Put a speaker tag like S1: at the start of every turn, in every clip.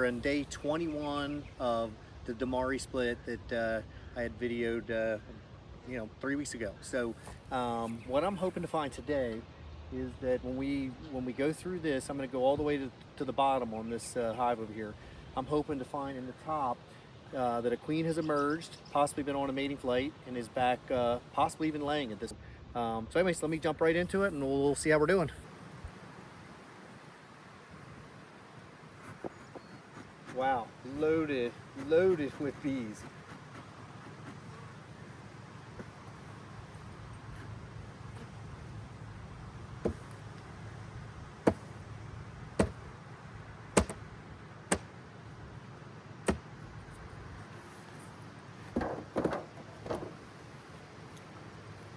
S1: on day 21 of the Demaree Split that I had videoed 3 weeks ago. So what I'm hoping to find today is that when we go through this, I'm going to go all the way to the bottom on this hive over here. I'm hoping to find in the top that a queen has emerged, possibly been on a mating flight, and is back, possibly even laying at this. So anyways, let me jump right into it and we'll see how we're doing. Wow, loaded with bees.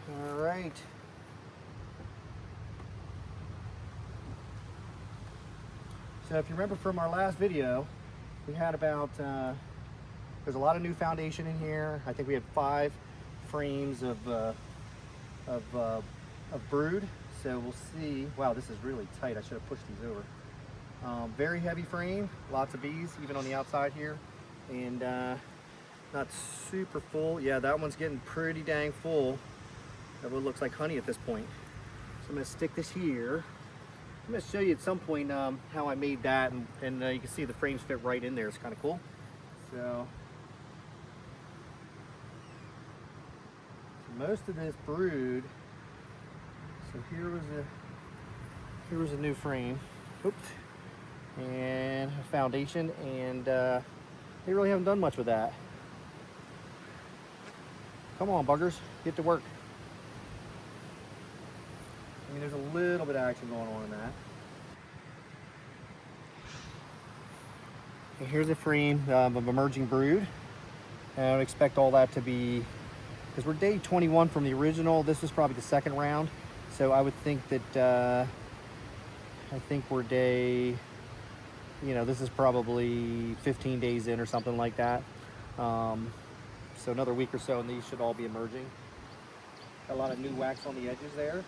S1: All right. So if you remember from our last video, we had about, there's a lot of new foundation in here. I think we had 5 frames of brood. So we'll see. Wow, this is really tight. I should have pushed these over. Very heavy frame, lots of bees, even on the outside here. And not super full. Yeah, that one's getting pretty dang full. That one looks like honey at this point. So I'm gonna stick this here. I'm going to show you at some point how I made that, and you can see the frames fit right in there. It's kind of cool. So most of this brood. So here was a new frame. Oops. And a foundation, and they really haven't done much with that. Come on, buggers, get to work. I mean, there's a little bit of action going on in that. And here's a frame of emerging brood. And I would expect all that to be, because we're day 21 from the original, this is probably the second round. So I would think that, I think we're day, this is probably 15 days in or something like that. So another week or so and these should all be emerging. Got a lot of new wax on the edges there.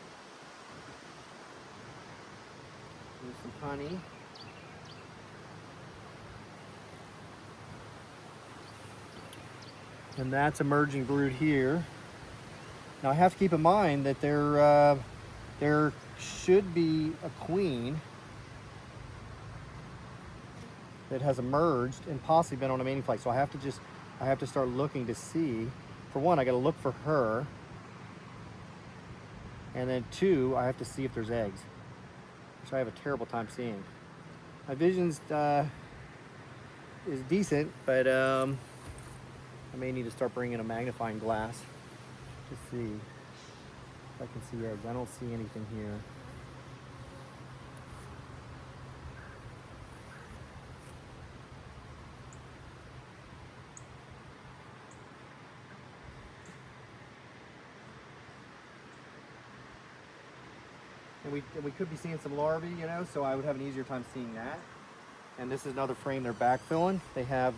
S1: There's some honey. And that's emerging brood here. Now I have to keep in mind that there should be a queen that has emerged and possibly been on a mating flight. So I have to start looking to see. For one, I got to look for her. And then 2, I have to see if there's eggs, which I have a terrible time seeing. My vision's is decent, but I may need to start bringing a magnifying glass to see if I can see eggs. I don't see anything here. And we could be seeing some larvae, so I would have an easier time seeing that. And this is another frame they're backfilling. They have,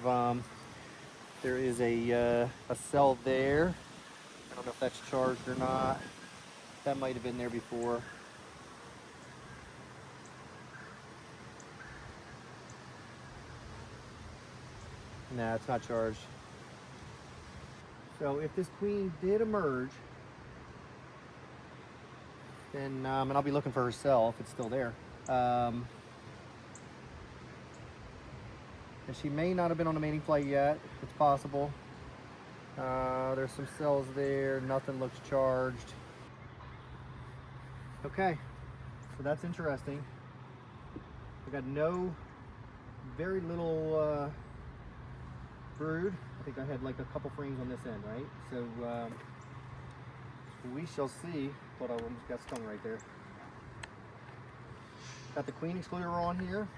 S1: there is a cell there. I don't know if that's charged or not. That might have been there before. Nah, it's not charged. So if this queen did emerge, then, and I'll be looking for her cell if it's still there. And she may not have been on a mating flight yet. It's possible. There's some cells there. Nothing looks charged. Okay, so that's interesting. I got very little brood. I think I had like a couple frames on this end, right? So we shall see. Hold on, I almost got stung right there. Got the queen excluder on here.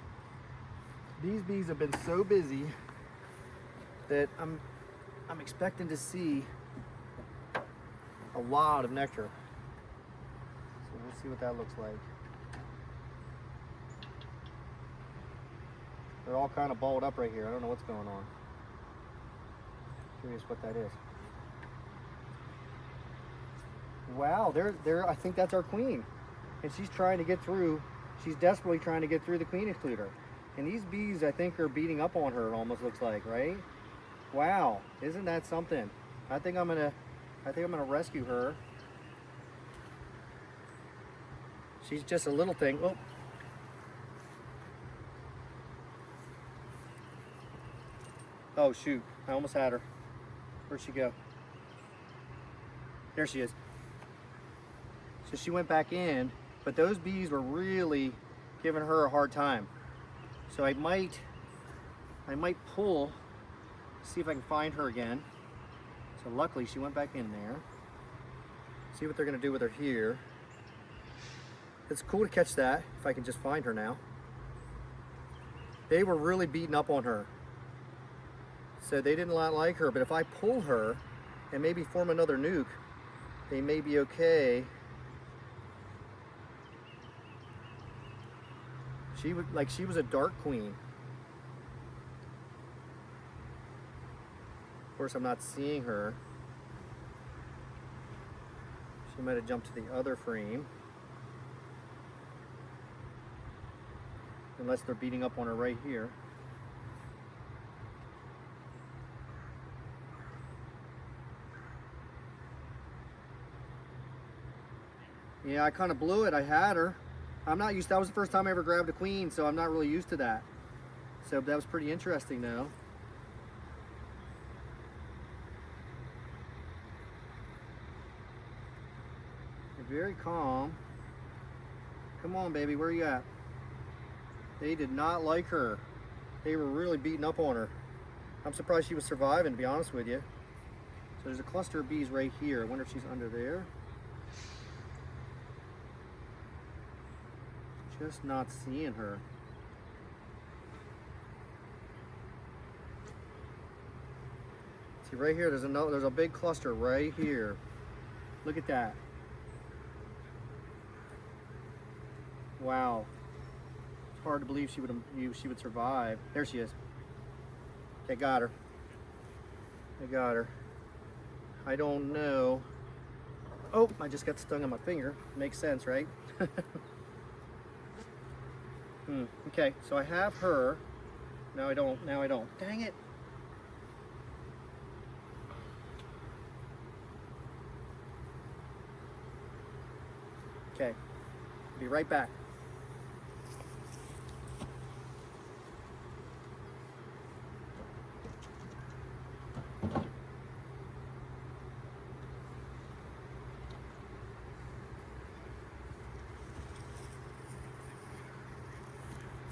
S1: These bees have been so busy that I'm expecting to see a lot of nectar. So we'll see what that looks like. They're all kind of balled up right here. I don't know what's going on. Curious what that is. Wow, I think that's our queen. And she's trying to get through. She's desperately trying to get through the queen excluder. And these bees, I think, are beating up on her, it almost looks like, right? Wow, isn't that something? I think I'm gonna rescue her. She's just a little thing. Oh. Oh shoot, I almost had her. Where'd she go? There she is. So she went back in, but those bees were really giving her a hard time. So I might pull, see if I can find her again. So luckily she went back in there. See what they're gonna do with her here. It's cool to catch that, if I can just find her now. They were really beating up on her. So they didn't like her, but if I pull her and maybe form another nuke, they may be okay. She was a dark queen. Of course, I'm not seeing her. She might have jumped to the other frame. Unless they're beating up on her right here. Yeah, I kind of blew it. I had her. I'm not used to, that was the first time I ever grabbed a queen, so I'm not really used to that. So that was pretty interesting though. They're very calm. Come on, baby, where are you at? They did not like her. They were really beating up on her. I'm surprised she was surviving, to be honest with you. So there's a cluster of bees right here. I wonder if she's under there. Just not seeing her. See right here, there's a big cluster right here. Look at that. Wow. It's hard to believe she would survive. There she is. Okay, got her. I got her. I don't know. Oh, I just got stung on my finger. Makes sense, right? Okay, so I have her. Now I don't. Dang it. Okay, be right back.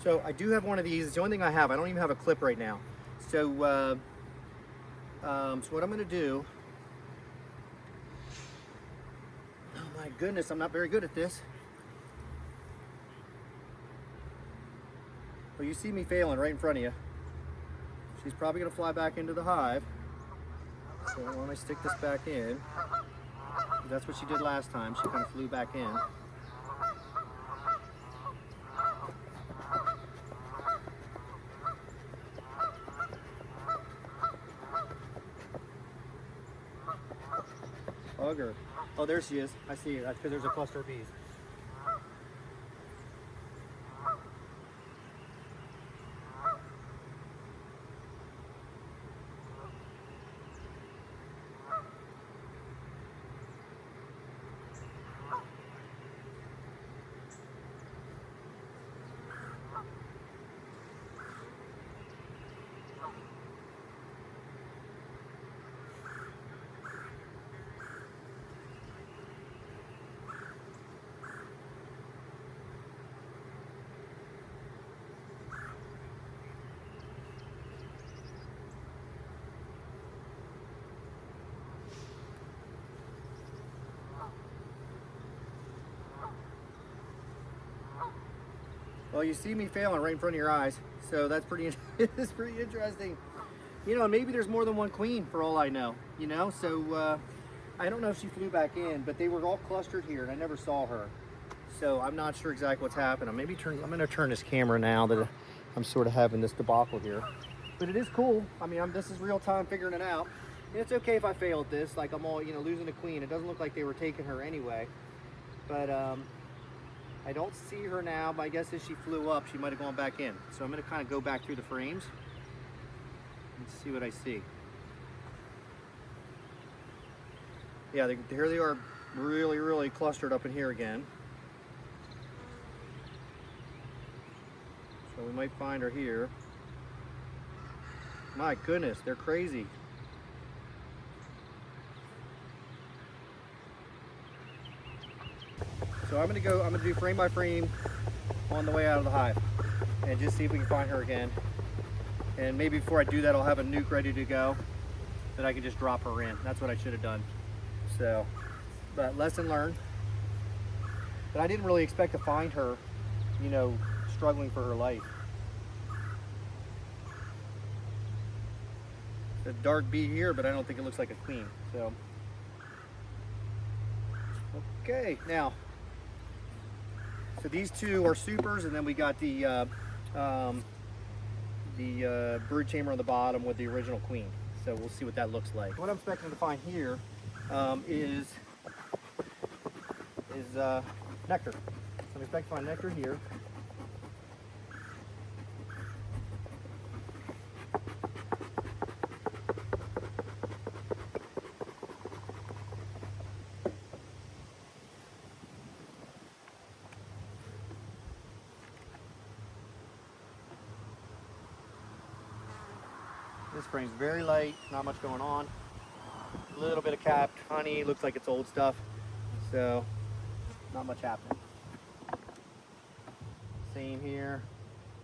S1: So I do have one of these. It's the only thing I have. I don't even have a clip right now. So, so what I'm going to do. Oh my goodness, I'm not very good at this. Well, you see me failing right in front of you. She's probably going to fly back into the hive. So why don't I stick this back in? That's what she did last time. She kind of flew back in. Bugger. Oh, there she is. I see her. That's because there's a cluster of bees. Well, you see me failing right in front of your eyes, so that's pretty. It's pretty interesting. You know, maybe there's more than one queen for all I know. You know, so I don't know if she flew back in, but they were all clustered here, and I never saw her. So I'm not sure exactly what's happening. I'm going to turn this camera now that I'm sort of having this debacle here. But it is cool. I mean, this is real time figuring it out. And it's okay if I fail at this. Like I'm all, you know, losing a queen. It doesn't look like they were taking her anyway. But I don't see her now. My guess is she flew up. She might have gone back in. So I'm going to kind of go back through the frames and see what I see. Yeah, here they are, really clustered up in here again. So we might find her here. My goodness, they're crazy. So I'm gonna do frame by frame on the way out of the hive and just see if we can find her again. And maybe before I do that, I'll have a nuke ready to go that I can just drop her in. That's what I should have done. So, but lesson learned. But I didn't really expect to find her, you know, struggling for her life. A dark bee here, but I don't think it looks like a queen. So, okay, now, so these two are supers, and then we got the brood chamber on the bottom with the original queen. So we'll see what that looks like. What I'm expecting to find here is nectar. So I'm expecting to find nectar here. This frame's very light, not much going on. A little bit of capped honey, looks like it's old stuff, so not much happening. Same here.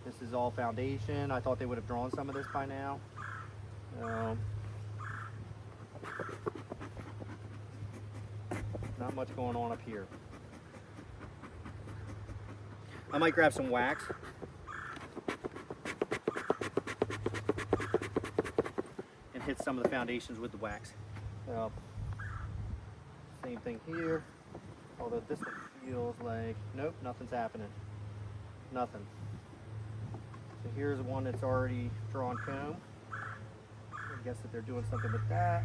S1: This is all foundation. I thought they would have drawn some of this by now. Not much going on up here. I might grab some wax. Hit some of the foundations with the wax. Same thing here, although this one feels like, nope, nothing's happening. Nothing. So here's one that's already drawn comb. I guess that they're doing something with that.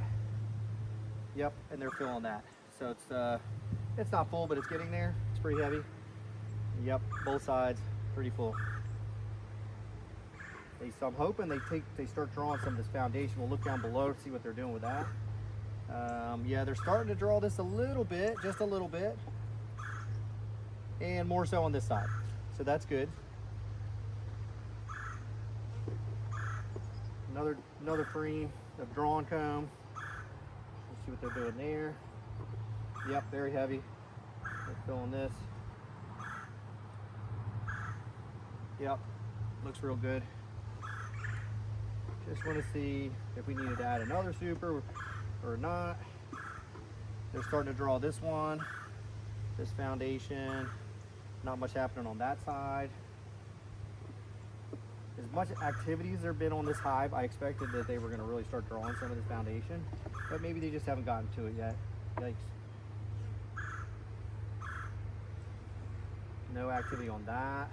S1: Yep, and they're filling that. So it's not full, but it's getting there. It's pretty heavy. Yep, both sides, pretty full. So I'm hoping they start drawing some of this foundation. We'll look down below to see what they're doing with that. Yeah, they're starting to draw this a little bit, just a little bit, and more so on this side. So that's good. Another frame of drawn comb. Let's see what they're doing there. Yep, very heavy. They're filling this. Yep, looks real good. Just want to see if we needed to add another super or not. They're starting to draw this one, this foundation. Not much happening on that side. As much activity as there been on this hive, I expected that they were going to really start drawing some of this foundation, but maybe they just haven't gotten to it yet. Yikes. No activity on that.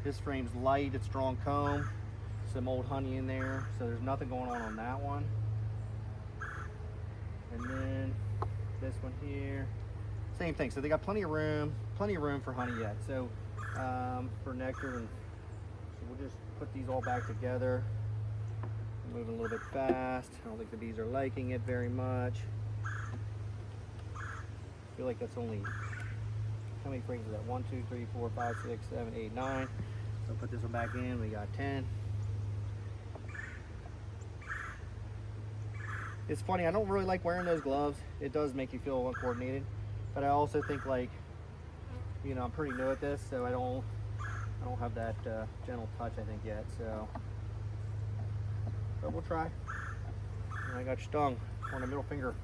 S1: This frame's light, it's drawn comb, some old honey in there, so there's nothing going on that one. And then this one here, same thing. So they got plenty of room for honey yet. So for nectar, and so we'll just put these all back together. I'm moving a little bit fast. I don't think the bees are liking it very much. I feel like that's only, how many frames is that? 1, 2, 3, 4, 5, 6, 7, 8, 9. So put this one back in, we got 10. It's funny, I don't really like wearing those gloves. It does make you feel uncoordinated. But I also think, like, you know, I'm pretty new at this, so I don't have that gentle touch, I think, yet. So, but we'll try. And I got stung on the middle finger.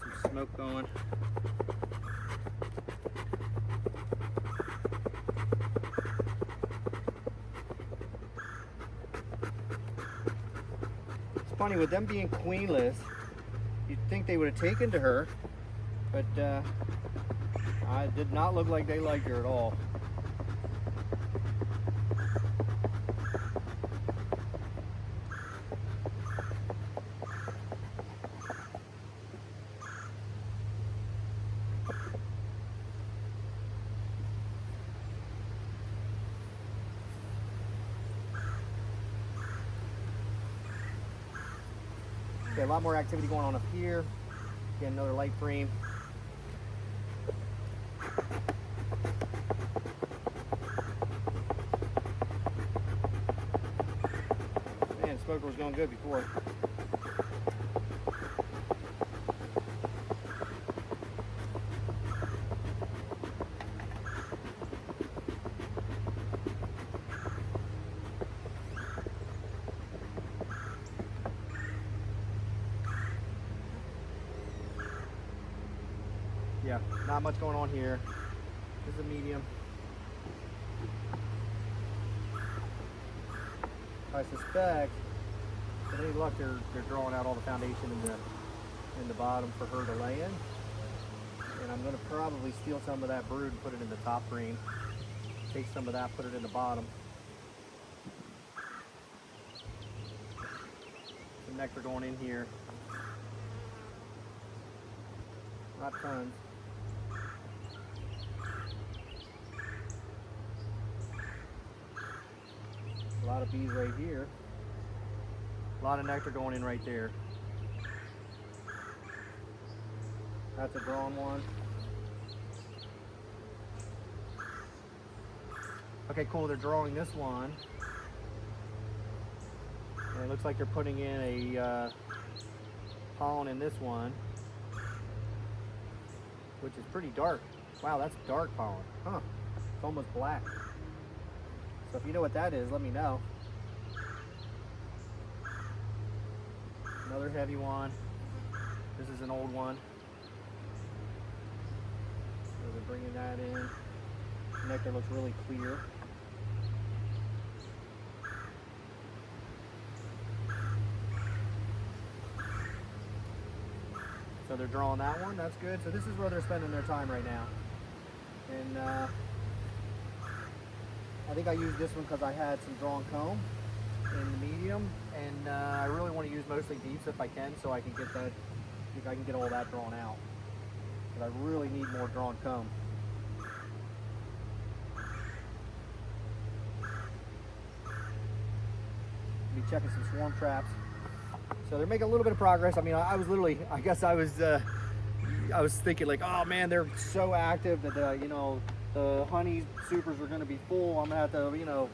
S1: Some smoke going. Funny, with them being queenless, you'd think they would have taken to her, but it did not look like they liked her at all. Okay, a lot more activity going on up here. Again, another light frame. Man, the smoker was going good before. Yeah, not much going on here. This is a medium. I suspect, with any luck, they're drawing out all the foundation in the bottom for her to lay in. And I'm going to probably steal some of that brood and put it in the top frame. Take some of that, put it in the bottom. Some nectar going in here. Not tons. A lot of bees right here. A lot of nectar going in right there. That's a drawn one. Okay, cool, they're drawing this one. And it looks like they're putting in a pollen in this one, which is pretty dark. Wow, that's dark pollen. Huh, it's almost black. So if you know what that is, let me know. Another heavy one. This is an old one. So they're bringing that in. The nectar looks really clear. So they're drawing that one, that's good. So this is where they're spending their time right now. And I think I used this one because I had some drawn comb in the medium, and I really want to use mostly deeps if I can, so I can get that, if I can get all that drawn out. But I really need more drawn comb. Be checking some swarm traps. So they're making a little bit of progress. I mean, I was literally, I guess I was thinking like, oh man, they're so active that you know, the honey supers are going to be full. I'm going to have to, you know,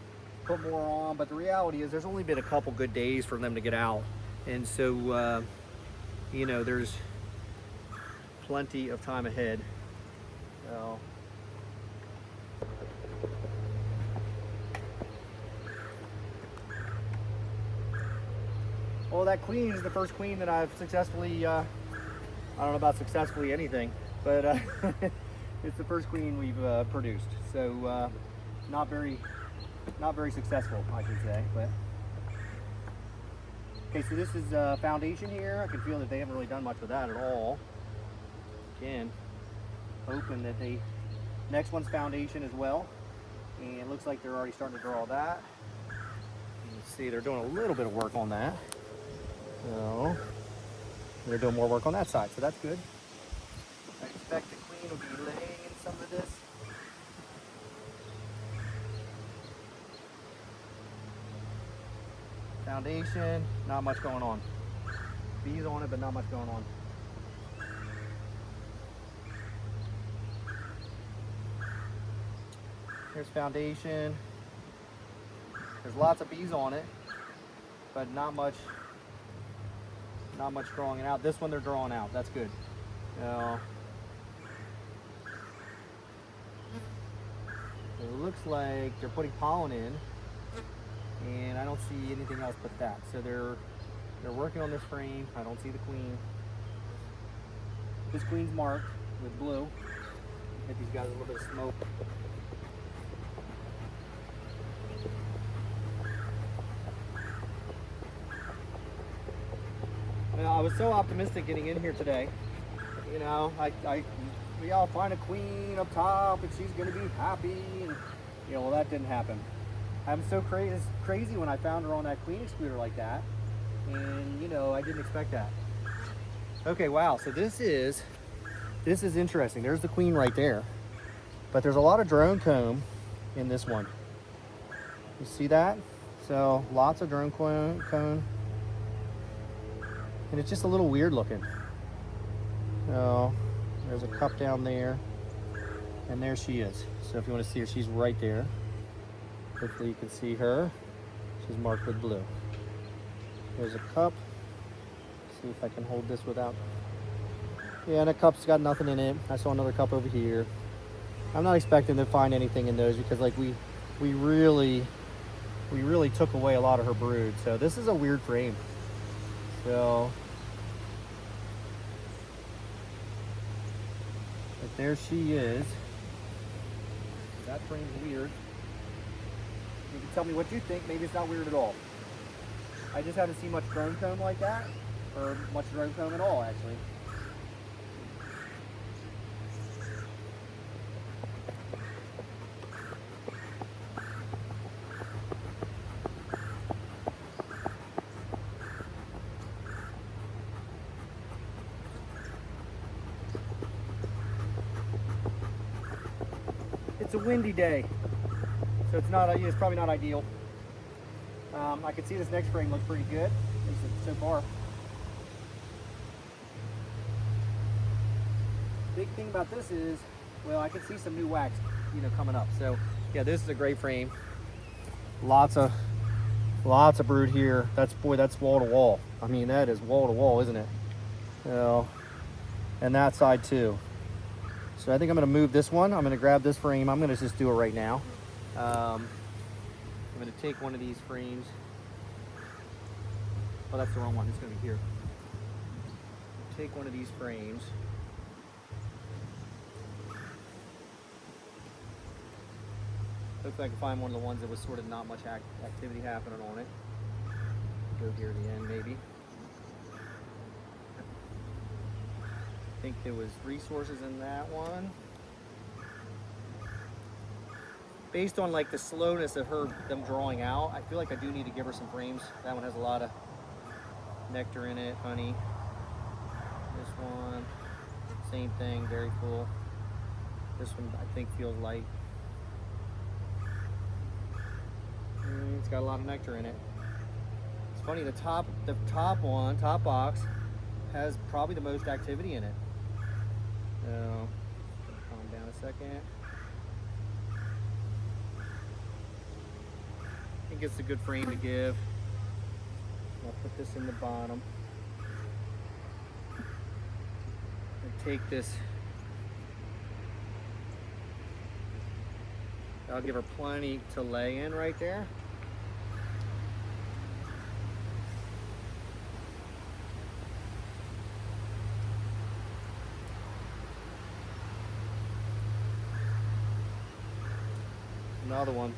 S1: put more on. But the reality is there's only been a couple good days for them to get out. And so, you know, there's plenty of time ahead. So, well, that queen is the first queen that I've successfully, I don't know about successfully anything, but it's the first queen we've produced. So not very successful, I should say. But okay, so this is foundation here. I can feel that they haven't really done much with that at all. Again, hoping that they, next one's foundation as well. And it looks like they're already starting to draw that. You can see they're doing a little bit of work on that. So they're doing more work on that side, so that's good. I expect the queen will be laying in some of this. Foundation, not much going on. Bees on it, but not much going on. Here's foundation. There's lots of bees on it, but not much drawing it out. This one they're drawing out. That's good. It looks like they're putting pollen in, and I don't see anything else but that. So they're working on this frame. I don't see the queen. This queen's marked with blue. Get these guys a little bit of smoke. I was so optimistic getting in here today. You know, we all find a queen up top and she's gonna be happy, and you know, well, that didn't happen. I'm so crazy when I found her on that queen excluder like that, and you know, I didn't expect that. Okay, wow. So this is interesting. There's the queen right there, but there's a lot of drone comb in this one. You see that? So lots of drone comb. and it's just a little weird looking. So there's a cup down there, and there she is. So if you want to see her, she's right there. Hopefully you can see her. She's marked with blue. There's a cup. See if I can hold this without. Yeah, and a cup's got nothing in it. I saw another cup over here. I'm not expecting to find anything in those because like we really took away a lot of her brood. So this is a weird frame. So but there she is. That frame's weird. You can tell me what you think. Maybe it's not weird at all. I just haven't seen much drone comb like that, or much drone comb at all, actually. It's a windy day, so it's not. It's probably not ideal. I can see this next frame looks pretty good, at least so far. Big thing about this is, well, I can see some new wax, coming up. So yeah, this is a great frame. Lots of brood here. That's wall to wall. I mean, that is wall to wall, isn't it? And that side too. So I think I'm going to move this one. I'm going to grab this frame. I'm going to just do it right now. I'm going to take one of these frames. Oh, that's the wrong one. It's going to be here. Take one of these frames. Hopefully I can find one of the ones that was sort of not much activity happening on it. Go here to the end, maybe. I think there was resources in that one. Based on like the slowness of them drawing out, I feel like I do need to give her some frames. That one has a lot of nectar in it, honey. This one, same thing, very full. This one I think feels light. It's got a lot of nectar in it. It's funny, the top box has probably the most activity in it. So, calm down a second. I think it's a good frame to give. I'll put this in the bottom. And take this. I'll give her plenty to lay in right there. Another one.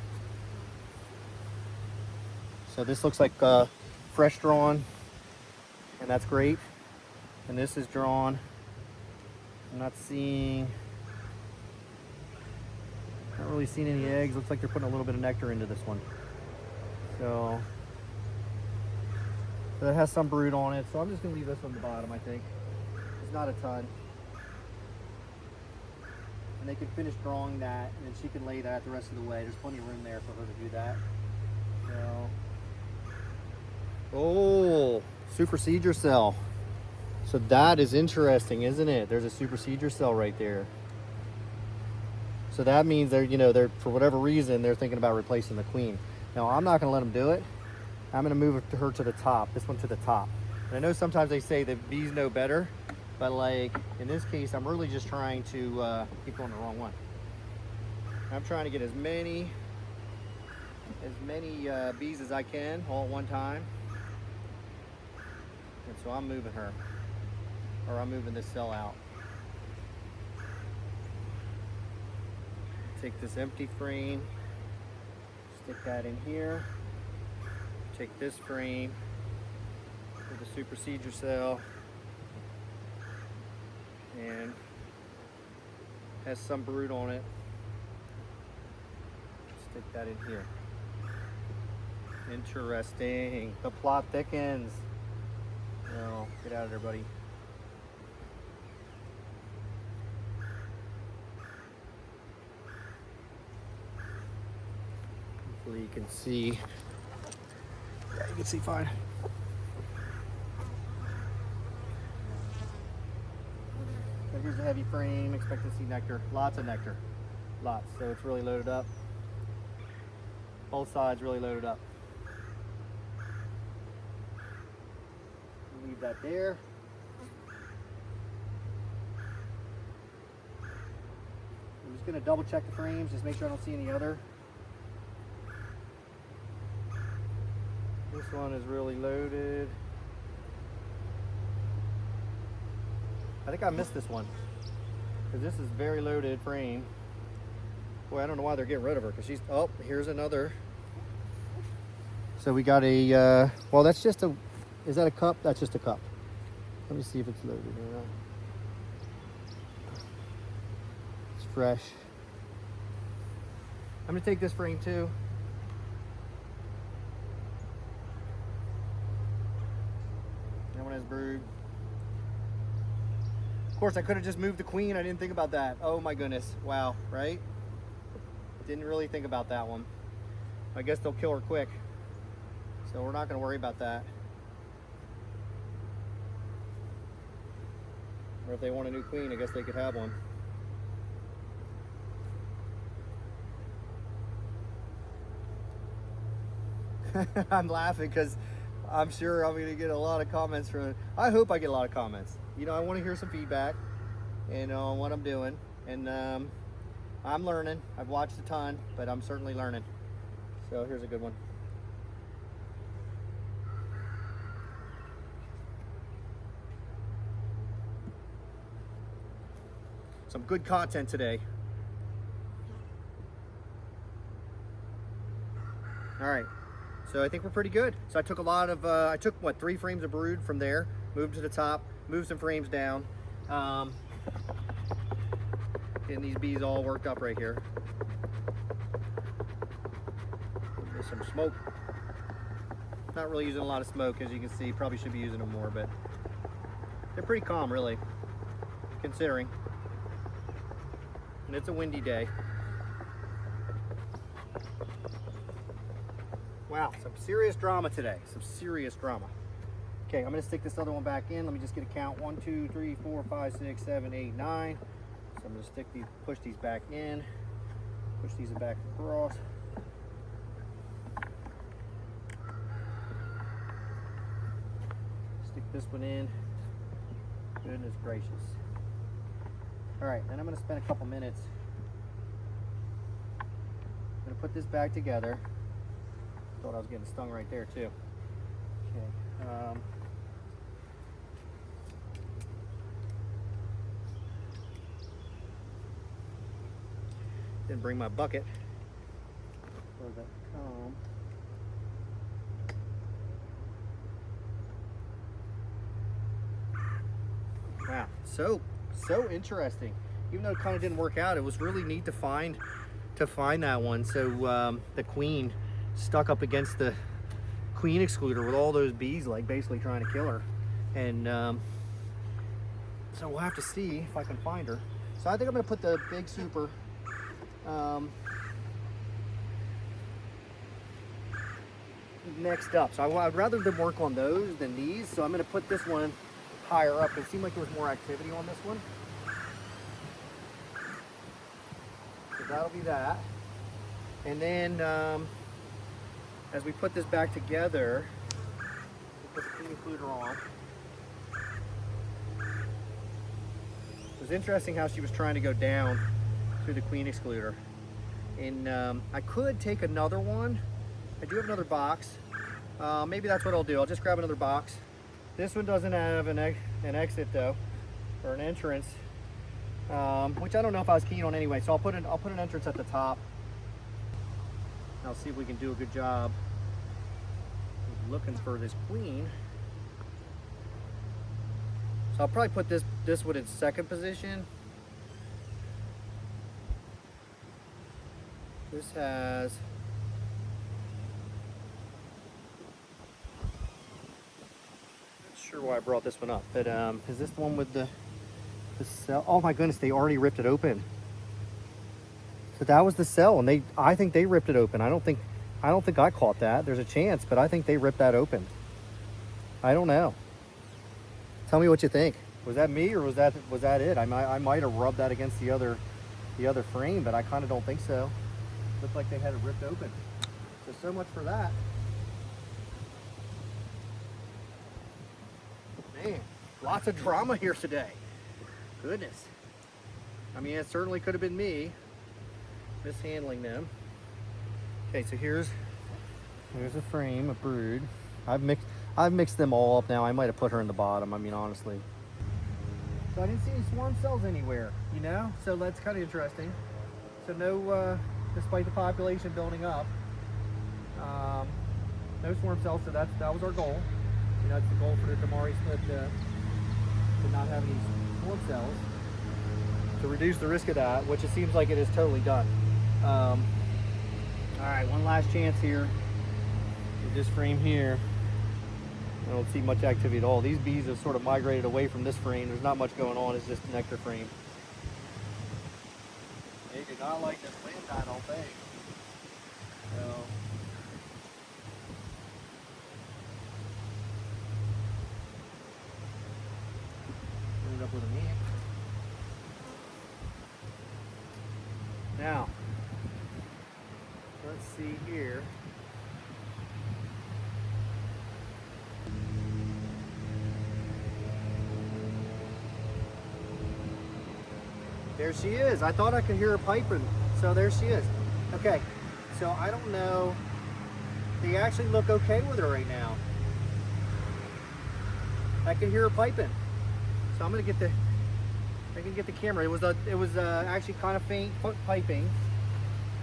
S1: So this looks like fresh drawn, and that's great. And this is drawn. I'm not really seeing any eggs. Looks like they're putting a little bit of nectar into this one. So that has some brood on it. So I'm just gonna leave this on the bottom, I think. It's not a ton. And they can finish drawing that, and then she can lay that the rest of the way. There's plenty of room there for her to do that. So, oh, Supersedure Cell. So that is interesting, isn't it? There's a Supersedure Cell right there. So that means they're for whatever reason they're thinking about replacing the queen. Now I'm not going to let them do it. I'm going to move her to the top. This one to the top. And I know sometimes they say that bees know better. But like in this case, I'm really just trying to keep going the wrong one. I'm trying to get as many bees as I can all at one time. And so I'm moving her, or I'm moving this cell out. Take this empty frame, stick that in here. Take this frame with the Supersedure Cell. And has some brood on it. Stick that in here. Interesting. The plot thickens. No, get out of there, buddy. Hopefully you can see. Yeah, you can see fine. So here's the heavy frame. Expect to see nectar. Lots of nectar. Lots. So it's really loaded up. Both sides really loaded up. Leave that there. I'm just going to double check the frames, just make sure I don't see any other. This one is really loaded. I think I missed this one because this is very loaded frame. Boy, I don't know why they're getting rid of her because she's, oh, here's another. So we got a, well, that's just a, is that a cup? That's just a cup. Let me see if it's loaded or not. It's fresh. I'm gonna take this frame too. That one has brood. Of course, I could have just moved the queen. I didn't think about that. Oh my goodness. Wow, right? Didn't really think about that one. I guess they'll kill her quick. So we're not gonna worry about that. Or if they want a new queen, I guess they could have one. I'm laughing because I'm sure I'm going to get a lot of comments from it. I hope I get a lot of comments. You know, I want to hear some feedback and on what I'm doing. And I'm learning. I've watched a ton, but I'm certainly learning. So here's a good one. Some good content today. All right. So I think we're pretty good. So I took a lot of, I took what, 3 frames of brood from there, moved to the top, moved some frames down. Getting these bees all worked up right here. There's some smoke. Not really using a lot of smoke, as you can see. Probably should be using them more, but they're pretty calm, really, considering. And it's a windy day. Wow, some serious drama today. Some serious drama. Okay, I'm gonna stick this other one back in. Let me just get a count. 1, 2, 3, 4, 5, 6, 7, 8, 9. So I'm gonna stick these, push these back in, push these back across. Stick this one in. Goodness gracious. All right, then I'm gonna spend a couple minutes. I'm gonna put this back together. Thought I was getting stung right there too. Okay. Didn't bring my bucket or the comb. Wow, so interesting. Even though it kind of didn't work out, it was really neat to find that one. So the queen stuck up against the queen excluder with all those bees, like basically trying to kill her. And so we'll have to see if I can find her. So I think I'm gonna put the big super next up. So I'd rather them work on those than these. So I'm gonna put this one higher up. It seemed like there was more activity on this one. So that'll be that. And then as we put this back together, we'll put the queen excluder on. It was interesting how she was trying to go down through the queen excluder. And I could take another one. I do have another box. Maybe that's what I'll do. I'll just grab another box. This one doesn't have an exit though, or an entrance, which I don't know if I was keen on anyway. So I'll put an entrance at the top. I'll see if we can do a good job of looking for this queen. So I'll probably put this one in second position. This has not sure why I brought this one up, but is this the one with the cell? Oh my goodness, they already ripped it open. So that was the cell, and I think they ripped it open. I don't think I caught that. There's a chance, but I think they ripped that open. I don't know. Tell me what you think. Was that me, or was that it? I might have rubbed that against the other frame, but I kind of don't think so. Looked like they had it ripped open. So much for that. Man, lots of drama here today. Goodness. I mean, it certainly could have been me mishandling them. Okay, so here's a frame, a brood. I've mixed them all up now. I might have put her in the bottom, I mean, honestly. So I didn't see any swarm cells anywhere, you know? So that's kind of interesting. So no, despite the population building up, no swarm cells, so that was our goal. You know, it's the goal for the Demaree Split to not have any swarm cells, to reduce the risk of that, which it seems like it is totally done. All right, one last chance here with this frame here. I don't see much activity at all. These bees have sort of migrated away from this frame. There's not much going on. It's just nectar frame. They do not like this wind, I don't think. So, ended up with an ant. Now, let's see here. There she is. I thought I could hear her piping. So there she is. Okay, so I don't know. They actually look okay with her right now. I can hear her piping. So I'm gonna get the camera. It was actually kind of faint piping.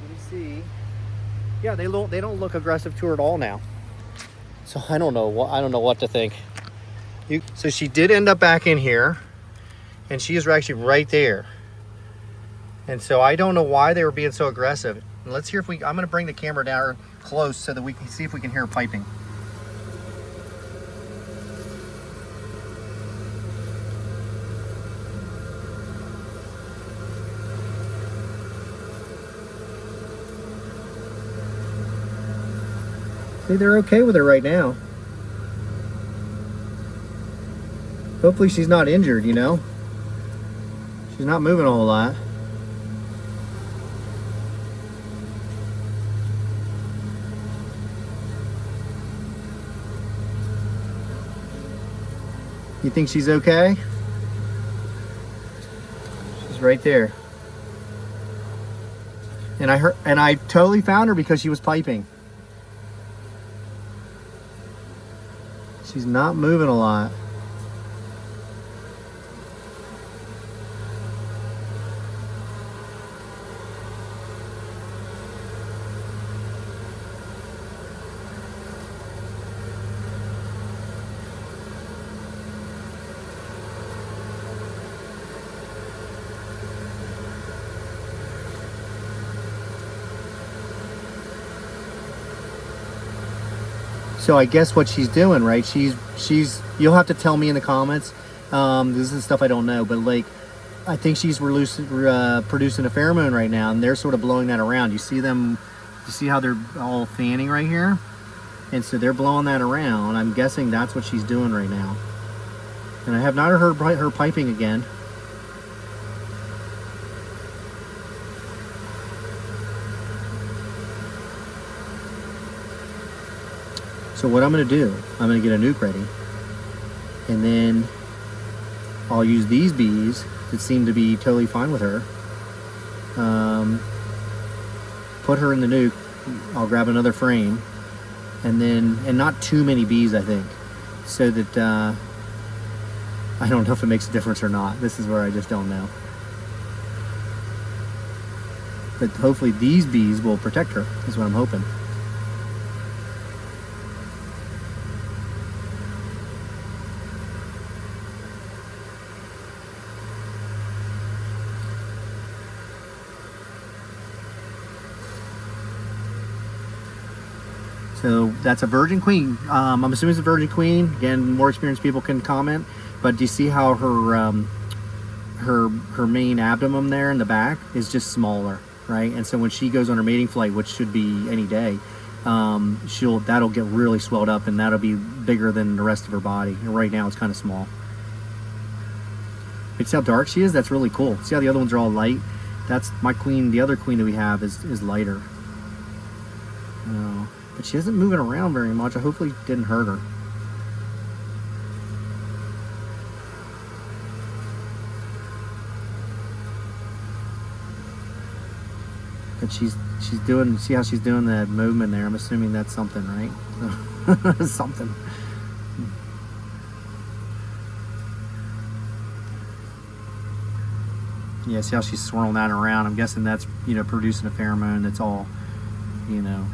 S1: Let me see. Yeah, they don't look aggressive to her at all now. So I don't know what to think. So she did end up back in here, and she is actually right there. And so I don't know why they were being so aggressive. And let's hear if I'm gonna bring the camera down close so that we can see if we can hear her piping. See, they're okay with her right now. Hopefully she's not injured, you know? She's not moving a whole lot. You think she's okay? She's right there. And I totally found her because she was piping. She's not moving a lot. So I guess what she's doing, right? She's. You'll have to tell me in the comments. This is stuff I don't know, but like, I think she's producing a pheromone right now, and they're sort of blowing that around. You see them? You see how they're all fanning right here? And so they're blowing that around. I'm guessing that's what she's doing right now. And I have not heard her piping again. So what I'm going to do, I'm going to get a nuke ready, and then I'll use these bees that seem to be totally fine with her. Put her in the nuke. I'll grab another frame, and not too many bees, I think, so that I don't know if it makes a difference or not. This is where I just don't know. But hopefully these bees will protect her, is what I'm hoping. So that's a virgin queen. I'm assuming it's a virgin queen. Again, more experienced people can comment. But do you see how her main abdomen there in the back is just smaller, right? And so when she goes on her mating flight, which should be any day, that'll get really swelled up, and that'll be bigger than the rest of her body. And right now it's kind of small. But see how dark she is? That's really cool. See how the other ones are all light? That's my queen. The other queen that we have is lighter. But she isn't moving around very much. I hopefully didn't hurt her. But she's doing, see how she's doing that movement there? I'm assuming that's something, right? Something. Yeah, see how she's swirling that around? I'm guessing that's, you know, producing a pheromone that's all, you know,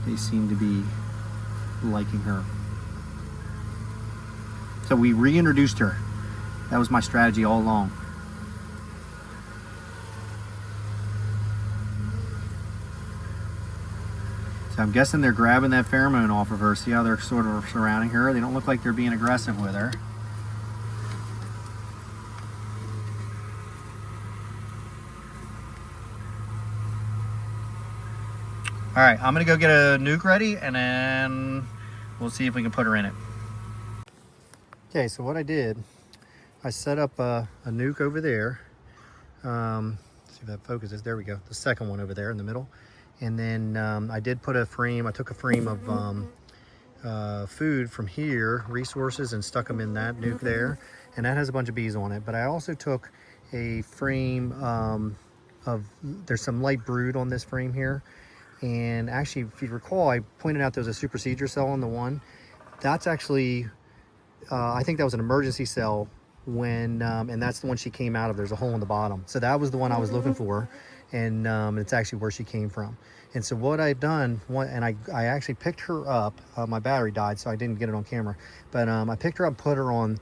S1: they seem to be liking her. So we reintroduced her. That was my strategy all along. So I'm guessing they're grabbing that pheromone off of her. See how they're sort of surrounding her? They don't look like they're being aggressive with her. All right, I'm gonna go get a nuke ready and then we'll see if we can put her in it. Okay, so what I did, I set up a nuke over there. See if that focuses, there we go. The second one over there in the middle. And then I did put a frame, I took a frame of food from here, resources, and stuck them in that nuke there. And that has a bunch of bees on it. But I also took a frame there's some light brood on this frame here. And actually, if you recall, I pointed out there's a Supersedure Cell on the one. That's actually, I think that was an emergency cell when, and that's the one she came out of. There's a hole in the bottom. So that was the one I was looking for. And it's actually where she came from. And so what I've done, and I actually picked her up. My battery died, so I didn't get it on camera. But I picked her up, put her on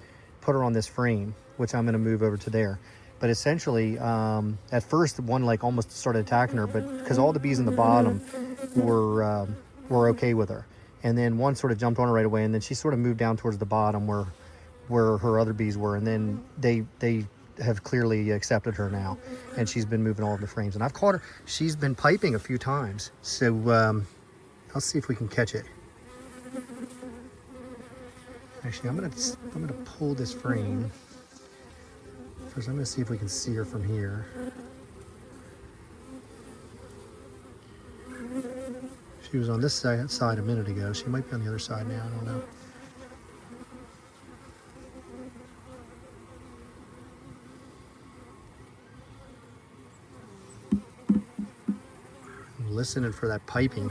S1: this frame, which I'm going to move over to there. But essentially, at first, one like almost started attacking her, but because all the bees in the bottom were okay with her, and then one sort of jumped on her right away, and then she sort of moved down towards the bottom where her other bees were, and then they have clearly accepted her now, and she's been moving all over the frames, and I've caught her. She's been piping a few times, so I'll see if we can catch it. Actually, I'm gonna pull this frame. First, I'm going to see if we can see her from here. She was on this side a minute ago. She might be on the other side now. I don't know. I'm listening for that piping.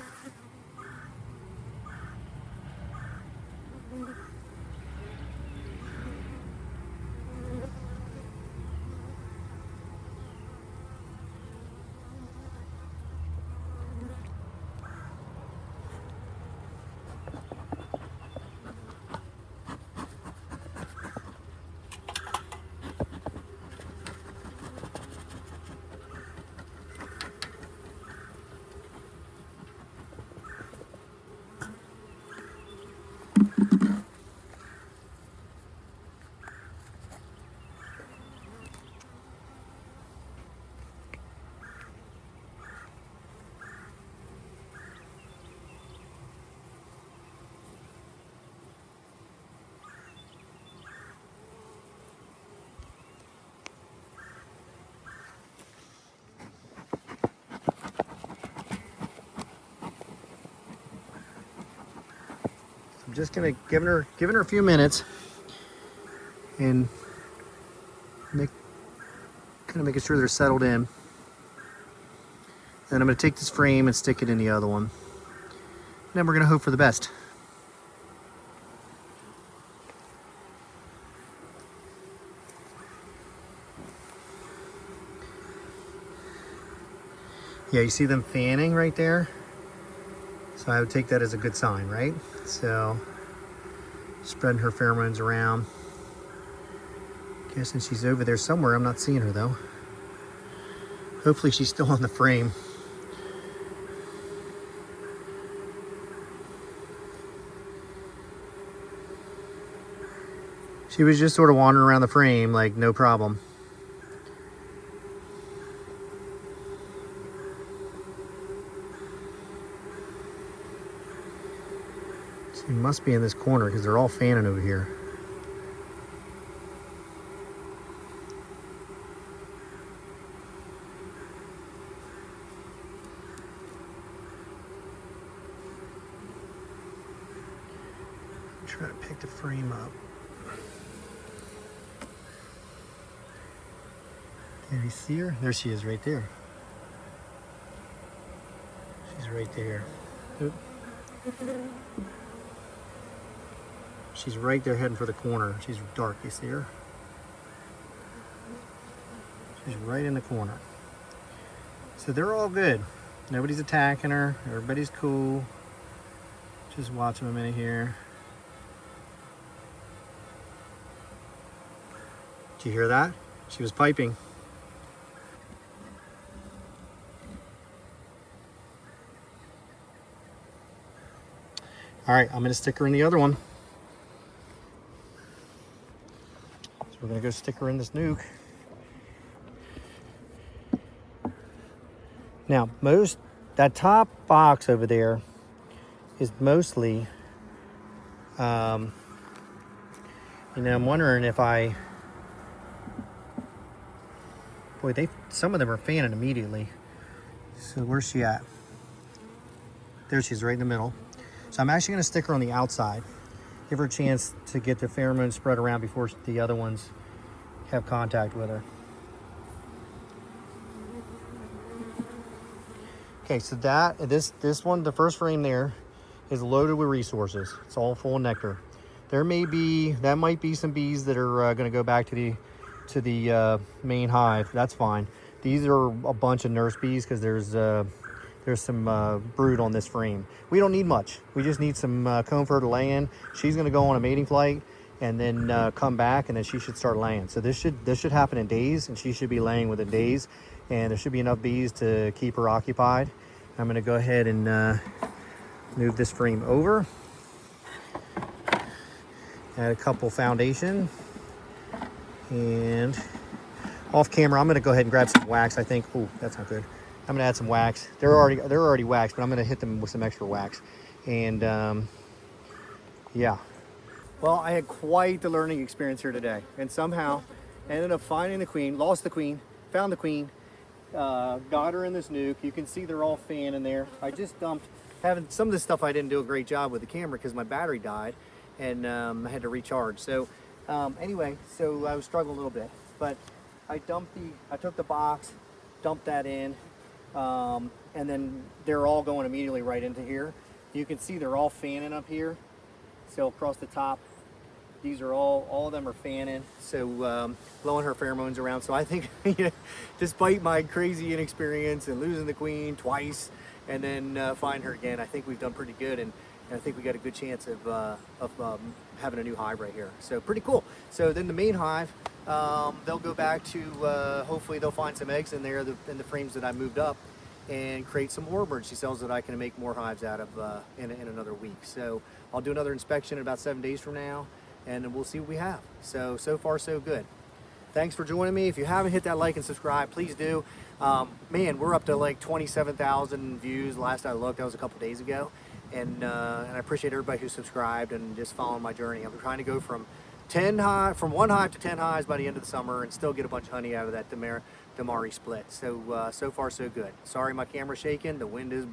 S1: I'm just gonna giving her a few minutes and kind of making sure they're settled in. Then I'm gonna take this frame and stick it in the other one. And then we're gonna hope for the best. Yeah, you see them fanning right there? So I would take that as a good sign, right? So, spreading her pheromones around. Guessing she's over there somewhere. I'm not seeing her though. Hopefully she's still on the frame. She was just sort of wandering around the frame like no problem. She must be in this corner because they're all fanning over here. the frame up. Can you see her? There she is, right there. She's right there. Oop. She's right there heading for the corner. She's dark, you see her? She's right in the corner. So they're all good. Nobody's attacking her. Everybody's cool. Just watch them a minute here. Did you hear that? She was piping. All right, I'm gonna stick her in the other one. So we're gonna go stick her in this nuke. Now, that top box over there is mostly, I'm wondering if some of them are fanning immediately. So where's she at? There she is, right in the middle. So I'm actually gonna stick her on the outside, give her a chance to get the pheromones spread around before the other ones have contact with her. Okay, so this one, the first frame there, is loaded with resources. It's all full of nectar. That might be some bees that are going to go back to the main hive. That's fine. These are a bunch of nurse bees because there's some brood on this frame. We don't need much. We just need some comb for her to lay in. She's going to go on a mating flight and then come back, and then she should start laying. So this should happen in days, and she should be laying within days. And there should be enough bees to keep her occupied. I'm going to go ahead and move this frame over. Add a couple foundation. And off camera, I'm going to go ahead and grab some wax, I think. Oh, that's not good. I'm going to add some wax. They're already waxed, but I'm going to hit them with some extra wax. And yeah. Well, I had quite the learning experience here today. And somehow ended up finding the queen, lost the queen, found the queen. Got her in this nuke. You can see they're all fanning there. I just dumped, some of this stuff I didn't do a great job with the camera because my battery died and I had to recharge. So anyway, so I was struggling a little bit, but I took the box, dumped that in, and then they're all going immediately right into here. You can see they're all fanning up here. So across the top, these are all of them are fanning, so blowing her pheromones around. So I think, despite my crazy inexperience and losing the queen twice and then find her again, I think we've done pretty good, and I think we got a good chance of having a new hive right here. So pretty cool. So then the main hive, they'll go back to, hopefully they'll find some eggs in there in the frames that I moved up, and create some more emergency cells that I can make more hives out of in another week. So I'll do another inspection in about 7 days from now, and we'll see what we have. So far so good. Thanks for joining me. If you haven't hit that like and subscribe, please do. Man, we're up to like 27,000 views last I looked. That was a couple days ago, and I appreciate everybody who subscribed and just following my journey. I'm trying to go from one hive to 10 hives by the end of the summer and still get a bunch of honey out of that Demaree Split. So far so good. Sorry my camera's shaking, the wind is blowing.